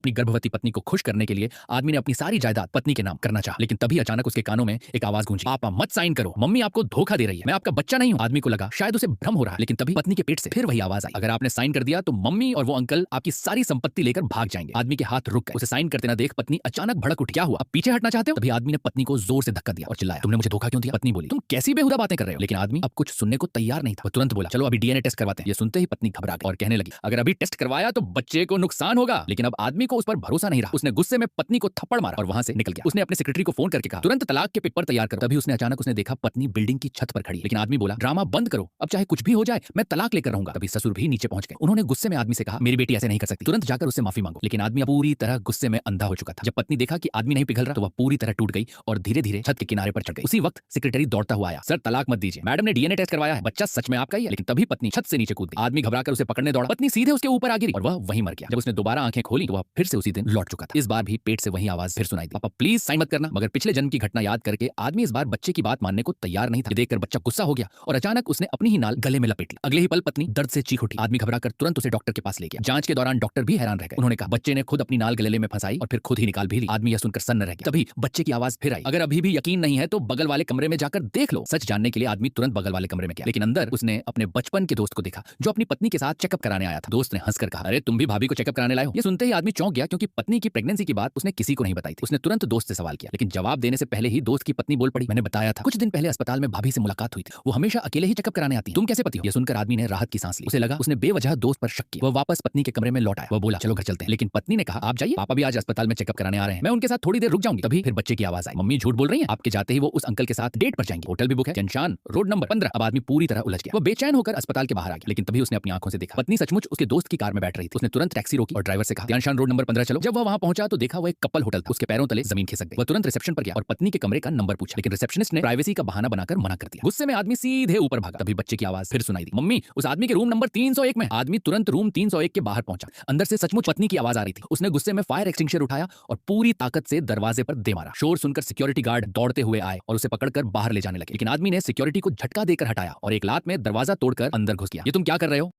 अपनी गर्भवती पत्नी को खुश करने के लिए आदमी ने अपनी सारी जायदाद पत्नी के नाम करना चाहा, लेकिन तभी अचानक उसके कानों में एक आवाज गूंजी, पापा मत साइन करो, मम्मी आपको धोखा दे रही है, मैं आपका बच्चा नहीं हूं। आदमी को लगा शायद उसे भ्रम हो रहा है, लेकिन तभी पत्नी के पेट से फिर वही आवाज आई, अगर आपने साइन कर दिया तो मम्मी और वो अंकल आपकी सारी संपत्ति लेकर भाग जाएंगे। आदमी के हाथ रुक गए। उसे साइन करते ना देख पत्नी अचानक भड़क उठी, क्या हुआ, अब पीछे हटना चाहते हो? तभी आदमी ने पत्नी को जोर से धक्का दिया और चिल्लाया, तुमने मुझे धोखा क्यों दिया? पत्नी बोली, तुम कैसी बेहुदा बातें कर रहे हो? लेकिन आदमी अब कुछ सुनने को तैयार नहीं था। वो तुरंत बोला, चलो अभी डीएनए टेस्ट करवाते हैं। ये सुनते ही पत्नी घबरा गई और कहने लगी, अगर अभी टेस्ट करवाया तो बच्चे को नुकसान होगा। लेकिन अब आदमी को उस पर भरोसा नहीं रहा। उसने गुस्से में पत्नी को थप्पड़ मारा और वहां से निकल गया। उसने अपने सेक्रेटरी को फोन करके कहा, तुरंत तलाक के पेपर तैयार करो। तभी उसने अचानक देखा पत्नी बिल्डिंग की छत पर खड़ी है। लेकिन आदमी बोला, ड्रामा बंद करो, अब चाहे कुछ भी हो जाए मैं तलाक लेकर रहूंगा। तभी ससुर भी नीचे पहुंच गए। उन्होंने गुस्से में आदमी से कहा, मेरी बेटी ऐसे नहीं कर सकती, तुरंत जाकर उससे माफी मांगो। लेकिन आदमी पूरी तरह गुस्से में अंधा हो चुका था। जब पत्नी देखा कि आदमी नहीं पिघल रहा तो वह पूरी तरह टूट गई और धीरे धीरे छत के किनारे पर चढ़ गई। उसी वक्त सेक्रेटरी दौड़ता हुआ आया, सर तलाक मत दीजिए, मैडम ने डीएनए टेस्ट करवाया है, बच्चा सच में आपका ही है। लेकिन तभी पत्नी छत से नीचे कूद गई। आदमी घबराकर उसे पकड़ने दौड़ा, पत्नी सीधे उसके ऊपर आ गिरी और वह वहीं मर गया। जब उसने दोबारा आंखें खोली तो वह फिर से उसी दिन लौट चुका था। इस बार भी पेट से वही आवाज फिर सुनाई दी, पापा प्लीज साइन मत करना। मगर पिछले जन्म की घटना याद करके आदमी इस बार बच्चे की बात मानने को तैयार नहीं था। ये देखकर बच्चा गुस्सा हो गया और अचानक उसने अपनी ही नाल गले में लपेट ली। अगले ही पल पत्नी दर्द से चीख उठी। आदमी घबराकर तुरंत उसे डॉक्टर के पास ले गया। जांच के दौरान डॉक्टर भी हैरान रह गए। उन्होंने कहा, बच्चे ने खुद अपनी नाल गले में फंसाई और फिर खुद ही निकाल भी ली। आदमी यह सुनकर सन्न रह गया। तभी बच्चे की आवाज फिर आई, अगर अभी भी यकीन नहीं है तो बगल वाले कमरे में जाकर देख लो। सच जानने के लिए आदमी तुरंत बगल वाले कमरे में गया, लेकिन अंदर उसने अपने बचपन के दोस्त को देखा जो अपनी पत्नी के साथ चेकअप कराने आया था। दोस्त ने हंसकर कहा, अरे तुम भी भाभी को चेकअप कराने लाए हो? ये सुनते ही आदमी चौंक गया, क्योंकि पत्नी की प्रेगनेंसी की बात उसने किसी को नहीं बताई थी। उसने तुरंत दोस्त से सवाल किया, लेकिन जवाब देने से पहले ही दोस्त की पत्नी बोल पड़ी, मैंने बताया था कुछ दिन पहले अस्पताल में भाभी से मुलाकात हुई थी, वो हमेशा अकेले ही चेकअप कराने आती है, तुम कैसे पति हो? ये सुनकर आदमी ने राहत की सांस ली। उसे लगा उसने बेवजह दोस्त पर शक किया। वह वापस पत्नी के कमरे में लौट आया। वह बोला, चलो घर चलते हैं। लेकिन पत्नी ने कहा, आप जाइए, पापा भी आज अस्पताल में चेकअप कराने आ रहे हैं, मैं उनके साथ थोड़ी देर रुक जाऊंगी। तभी फिर बच्चे की आवाज आई, मम्मी झूठ बोल रही हैं, आपके जाते ही वो उस अंकल के साथ डेट पर जाएंगे, होटल भी बुक है, चंशान रोड नंबर 15। अब आदमी पूरी तरह उलझ गया। वो बेचैन होकर अस्पताल के बाहर आ गया। लेकिन तभी उसने अपनी आंखों से देखा पत्नी सचमुच उसके दोस्त की कार में बैठ रही थी। उसने तुरंत टैक्सी रोकी और ड्राइवर से कहा, चंशान रोड नंबर 15 चलो। जब वह वहां पहुंचा तो देखा वो एक कपल होटल था। उसके पैरों तले जमीन खिसक गई। वह तुरंत रिसेप्शन पर गया और पत्नी के कमरे का नंबर पूछा, लेकिन रिसेप्शनिस्ट ने प्राइवेसी का बहाना बनाकर मना कर दिया। गुस्से में आदमी सीधे ऊपर भागा। तभी बच्चे की आवाज फिर सुनाई दी, मम्मी उस आदमी के रूम नंबर 301 में। आदमी तुरंत रूम 301 के बाहर पहुंचा। अंदर से सचमुच पत्नी की आवाज आ रही थी। उसने गुस्से में फायर एक्सटिंग्विशर उठाया और पूरी ताकत से दरवाजे पर दे मारा। शोर सुनकर सिक्योरिटी गार्ड दौड़ते हुए आए और उसे पकड़कर बाहर ले जाने लगे। लेकिन आदमी ने सिक्योरिटी को झटका देकर हटाया और एक लात में दरवाजा तोड़कर अंदर घुस गया। ये तुम क्या कर रहे हो?